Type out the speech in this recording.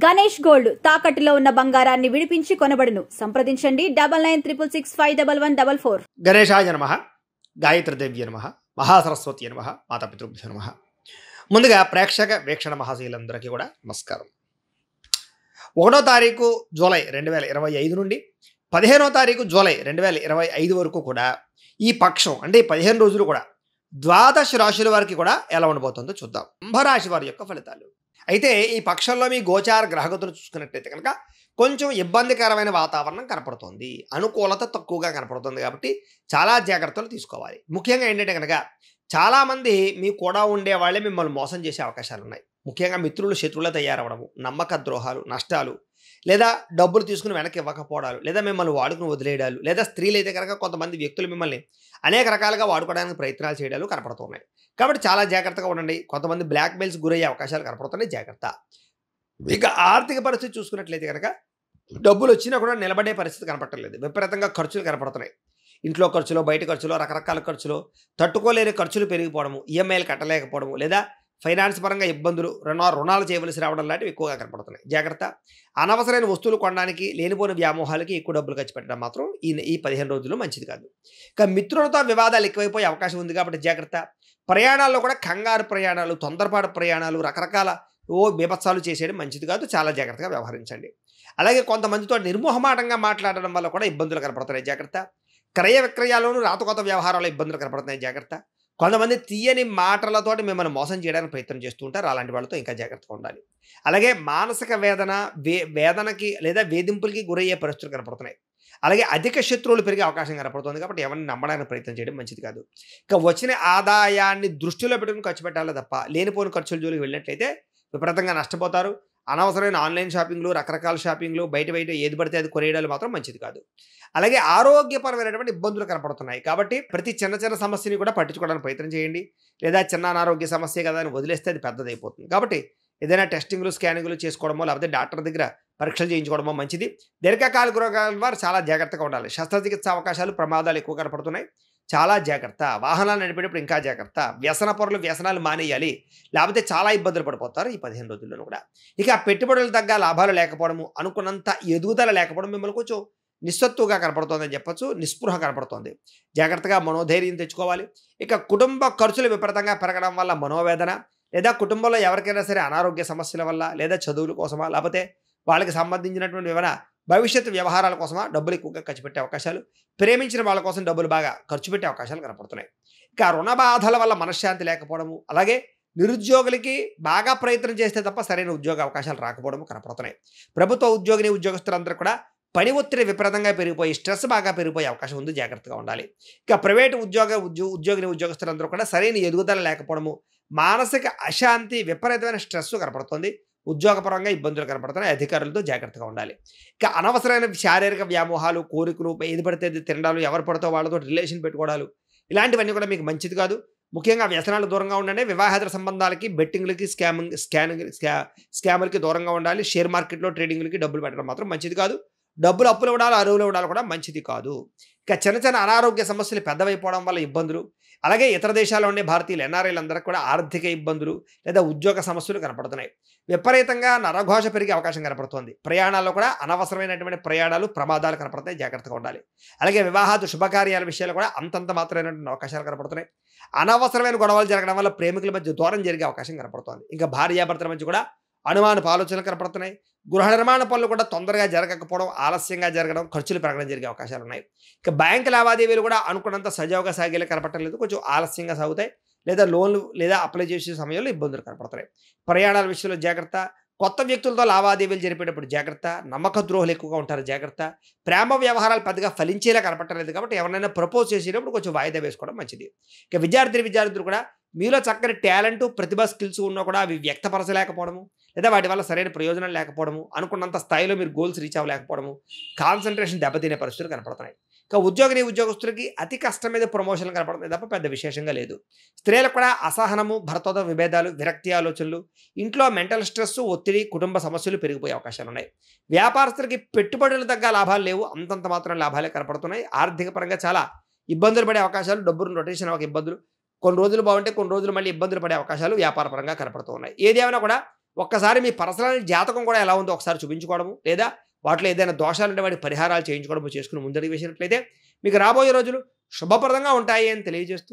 Ganesh gold తాకట్టులో ఉన్న బంగారాన్ని విడిపించి కొనబడును. సంప్రదించండి 9966611144. గణేశాయ నమః, గాయత్రీదేవ్య నమః, మహాసరస్వతి నమః, మాతాపితృభ్యో నమః. ముందుగా ప్రేక్షక వీక్షణ మహాశీలందరికీ కూడా నమస్కారం. 1వ తారీఖు జూలై 2025 నుండి 15వ తారీఖు జూలై 2025 వరకు కూడా ఈ పక్షం అంటే 15 రోజులు కూడా ద్వాదశ రాశుల వారికి కూడా ఎలా ఉండబోతుందో చూద్దాం. కుంభరాశి వారి యొక్క ఫలితాలు. అయితే ఈ పక్షంలో మీ గోచార గ్రహగతులు చూసుకున్నట్లయితే కనుక కొంచెం ఇబ్బందికరమైన వాతావరణం కనపడుతుంది, అనుకూలత తక్కువగా కనపడుతుంది. కాబట్టి చాలా జాగ్రత్తలు తీసుకోవాలి. ముఖ్యంగా ఏంటంటే కనుక చాలామంది మీ కూడా ఉండే వాళ్ళే మిమ్మల్ని మోసం చేసే అవకాశాలు ఉన్నాయి. ముఖ్యంగా మిత్రులు శత్రువులు తయారవడము, నమ్మక ద్రోహాలు, నష్టాలు, లేదా డబ్బులు తీసుకుని వెనక్కి ఇవ్వకపోవడాలు, లేదా మిమ్మల్ని వాడుకుని వదిలేయడాలు, లేదా స్త్రీలు అయితే కనుక కొంతమంది వ్యక్తులు మిమ్మల్ని అనేక రకాలుగా వాడుకోవడానికి ప్రయత్నాలు చేయడాలు కనపడుతున్నాయి. కాబట్టి చాలా జాగ్రత్తగా ఉండండి. కొంతమంది బ్లాక్ మెయిల్స్ గురయ్యే అవకాశాలు కనపడుతున్నాయి, జాగ్రత్త. ఇక ఆర్థిక పరిస్థితి చూసుకున్నట్లయితే కనుక డబ్బులు వచ్చినా కూడా నిలబడే పరిస్థితి కనపడలేదు. విపరీతంగా ఖర్చులు కనపడుతున్నాయి. ఇంట్లో ఖర్చులు, బయట ఖర్చులు, రకరకాల ఖర్చులు, తట్టుకోలేని ఖర్చులు పెరిగిపోవడము, ఈఎంఐలు కట్టలేకపోవడము, లేదా ఫైనాన్స్ పరంగా ఇబ్బందులు, రుణాలు చేయవలసి రావడం లాంటివి ఎక్కువగా కనపడుతున్నాయి, జాగ్రత్త. అనవసరమైన వస్తువులు కొనడానికి, లేనిపోయిన వ్యామోహాలకి ఎక్కువ డబ్బులు ఖర్చు పెట్టడం మాత్రం ఈ 15 రోజులు మంచిది కాదు. ఇక మిత్రులతో వివాదాలు ఎక్కువైపోయే అవకాశం ఉంది, కాబట్టి జాగ్రత్త. ప్రయాణాల్లో కూడా కంగారు ప్రయాణాలు, తొందరపాటు ప్రయాణాలు, రకరకాల బీభత్సాలు చేసేయడం మంచిది కాదు. చాలా జాగ్రత్తగా వ్యవహరించండి. అలాగే కొంతమందితో నిర్మోహమాటంగా మాట్లాడడం వల్ల కూడా ఇబ్బందులు కనపడుతున్నాయి, జాగ్రత్త. క్రయ విక్రయాల్లోనూ రాతకోత వ్యవహారాలు ఇబ్బందులు కనపడుతున్నాయి, జాగ్రత్త. కొంతమంది తీయని మాటలతోటి మిమ్మల్ని మోసం చేయడానికి ప్రయత్నం చేస్తూ ఉంటారు. అలాంటి వాళ్ళతో ఇంకా జాగ్రత్తగా ఉండాలి. అలాగే మానసిక వేదనకి లేదా వేధింపులకి గురయ్యే పరిస్థితులు కనపడుతున్నాయి. అలాగే అధిక శత్రువులు పెరిగే అవకాశం కనపడుతుంది. కాబట్టి ఎవరిని నమ్మడానికి ప్రయత్నం చేయడం మంచిది కాదు. ఇక వచ్చిన ఆదాయాన్ని దృష్టిలో పెట్టుకుని ఖర్చు పెట్టాలి తప్ప లేనిపోయిన ఖర్చుల జోలికి వెళ్ళినట్లయితే విపరీతంగా నష్టపోతారు. అనవసరమైన ఆన్లైన్ షాపింగ్లు, రకరకాల షాపింగ్లు, బయట ఏది పడితే అది కొనేయడాలు మాత్రం మంచిది కాదు. అలాగే ఆరోగ్యపరమైనటువంటి ఇబ్బందులు కనపడుతున్నాయి. కాబట్టి ప్రతి చిన్న సమస్యని కూడా పట్టించుకోవడానికి ప్రయత్నం చేయండి. లేదా చిన్న అనారోగ్య సమస్య కదా అని వదిలేస్తే అది పెద్దదైపోతుంది. కాబట్టి ఏదైనా టెస్టింగ్లు, స్కానింగ్లు చేసుకోవడమో, లేకపోతే డాక్టర్ దగ్గర పరీక్షలు చేయించుకోవడమో మంచిది. దీర్ఘకాలిక రోగాల వారు చాలా జాగ్రత్తగా ఉండాలి. శస్త్రచికిత్స అవకాశాలు, ప్రమాదాలు ఎక్కువ కనపడుతున్నాయి, చాలా జాగ్రత్త. వాహనాలు నడిపేటప్పుడు ఇంకా జాగ్రత్త. వ్యసనాలు మానేయాలి, లేకపోతే చాలా ఇబ్బందులు పడిపోతారు ఈ 15 రోజుల్లోనూ కూడా. ఇక పెట్టుబడులు తగ్గ లాభాలు లేకపోవడము, అనుకున్నంత ఎదుగుదల లేకపోవడం మిమ్మల్ని కొంచెం నిస్సత్తుగా కనపడుతోందని చెప్పొచ్చు, నిస్పృహ కనపడుతోంది. జాగ్రత్తగా మనోధైర్యం తెచ్చుకోవాలి. ఇక కుటుంబ ఖర్చులు విపరీతంగా పెరగడం వల్ల మనోవేదన, లేదా కుటుంబంలో ఎవరికైనా సరే అనారోగ్య సమస్యల వల్ల, లేదా చదువుల కోసమా, లేకపోతే వాళ్ళకి సంబంధించినటువంటి ఏమైనా భవిష్యత్తు వ్యవహారాల కోసమా డబ్బులు ఎక్కువగా ఖర్చు పెట్టే అవకాశాలు, ప్రేమించిన వాళ్ళ కోసం డబ్బులు బాగా ఖర్చు పెట్టే అవకాశాలు కనపడుతున్నాయి. ఇక రుణ బాధల వల్ల మనశ్శాంతి లేకపోవడము, అలాగే నిరుద్యోగులకి బాగా ప్రయత్నం చేస్తే తప్ప సరైన ఉద్యోగ అవకాశాలు రాకపోవడము కనపడుతున్నాయి. ప్రభుత్వ ఉద్యోగస్తులందరూ కూడా పని ఒత్తిడి విపరీతంగా పెరిగిపోయి స్ట్రెస్ బాగా పెరిగిపోయే అవకాశం ఉంది, జాగ్రత్తగా ఉండాలి. ఇక ప్రైవేటు ఉద్యోగస్తులందరూ కూడా సరైన ఎదుగుదల లేకపోవడము, మానసిక అశాంతి, విపరీతమైన స్ట్రెస్ కనపడుతుంది. ఉద్యోగపరంగా ఇబ్బందులు కనపడుతున్నాయి, అధికారులతో జాగ్రత్తగా ఉండాలి. ఇక అనవసరమైన శారీరక వ్యామోహాలు, కోరికలు, ఏది పడితే అది తినడాలు, ఎవరు పడితే వాళ్ళతో రిలేషన్ పెట్టుకోవడాలు, ఇలాంటివన్నీ కూడా మీకు మంచిది కాదు. ముఖ్యంగా వ్యసనాలు దూరంగా ఉండండి. వివాహేతర సంబంధాలకి, బెట్టింగ్లకి, స్కాములకి దూరంగా ఉండాలి. షేర్ మార్కెట్లో ట్రేడింగ్లకి డబ్బులు పెట్టడం మాత్రం మంచిది కాదు. డబ్బులు అప్పులు ఇవ్వడాలు, అరువులు ఇవ్వడాలు కూడా మంచిది కాదు. ఇక చిన్న అనారోగ్య సమస్యలు పెద్దవైపోవడం వల్ల ఇబ్బందులు, అలాగే ఇతర దేశాల్లో ఉండే భారతీయులు ఎన్ఆర్ఐలందరికీ కూడా ఆర్థిక ఇబ్బందులు లేదా ఉద్యోగ సమస్యలు కనపడుతున్నాయి. విపరీతంగా నరఘోష పెరిగే అవకాశం కనపడుతుంది. ప్రయాణాల్లో కూడా అనవసరమైనటువంటి ప్రయాణాలు, ప్రమాదాలు కనపడుతాయి, జాగ్రత్తగా ఉండాలి. అలాగే వివాహాది శుభకార్యాల విషయాలు కూడా అంతంత మాత్రమైనటువంటి అవకాశాలు కనపడుతున్నాయి. అనవసరమైన గొడవలు జరగడం వల్ల ప్రేమికుల మధ్య దూరం జరిగే అవకాశం కనపడుతుంది. ఇంకా భార్యాభర్తల మధ్య కూడా అనుమానపు ఆలోచనలు కనపడుతున్నాయి. గృహ నిర్మాణ పనులు కూడా తొందరగా జరగకపోవడం, ఆలస్యంగా జరగడం, ఖర్చులు పెరగడం జరిగే అవకాశాలు ఉన్నాయి. ఇక బ్యాంకు లావాదేవీలు కూడా అనుకున్నంత సజావుగా సాగేలా కనపడలేదు, కొంచెం ఆలస్యంగా సాగుతాయి. లేదా లోన్లు లేదా అప్లై చేసే సమయంలో ఇబ్బందులు కనపడుతున్నాయి. ప్రయాణాల విషయంలో జాగ్రత్త. కొత్త వ్యక్తులతో లావాదేవీలు జరిపేటప్పుడు జాగ్రత్త. నమ్మక ద్రోహులు ఎక్కువగా ఉంటారు, జాగ్రత్త. ప్రేమ వ్యవహారాలు పెద్దగా ఫలించేలా కనపడలేదు, కాబట్టి ఎవరైనా ప్రపోజ్ చేసేటప్పుడు కొంచెం వాయిదా వేసుకోవడం మంచిది. ఇక విద్యార్థులు కూడా మీలో చక్కని టాలెంట్, ప్రతిభ, స్కిల్స్ ఉన్నా కూడా అవి వ్యక్తపరచలేకపోవడము, లేదా వాటి వల్ల సరైన ప్రయోజనం లేకపోవడము, అనుకున్నంత స్థాయిలో మీరు గోల్స్ రీచ్ అవ్వలేకపోవడము, కాన్సన్ట్రేషన్ దెబ్బతినే పరిస్థితులు కనపడుతున్నాయి. ఇక ఉద్యోగస్తులకి అతి కష్టం మీద ప్రమోషన్లు కనపడుతున్నాయి తప్ప పెద్ద విశేషంగా లేదు. స్త్రీలకు కూడా అసహనము, భర్తతో విభేదాలు, విరక్తి ఆలోచనలు, ఇంట్లో మెంటల్ స్ట్రెస్, ఒత్తిడి, కుటుంబ సమస్యలు పెరిగిపోయే అవకాశాలు ఉన్నాయి. వ్యాపారస్తులకి పెట్టుబడులు తగ్గ లాభాలు లేవు, అంతంత మాత్రం లాభాలే కనపడుతున్నాయి. ఆర్థిక పరంగా చాలా ఇబ్బందులు పడే అవకాశాలు, డబ్బులు రొటేషన్ ఒక ఇబ్బందులు, కొన్ని రోజులు బాగుంటే కొన్ని రోజులు మళ్ళీ ఇబ్బందులు పడే అవకాశాలు వ్యాపార పరంగా కనపడుతూ ఉన్నాయి. ఏదేమైనా కూడా ఒక్కసారి మీ పర్సనల్ జాతకం కూడా ఎలా ఉందో ఒకసారి చూపించుకోవడము, లేదా వాటిలో ఏదైనా దోషాలు ఉంటే వాటి పరిహారాలు చేయించుకోవడము చేసుకుని ముందడుగు వేసినట్లయితే మీకు రాబోయే రోజులు శుభప్రదంగా ఉంటాయి అని తెలియజేస్తూ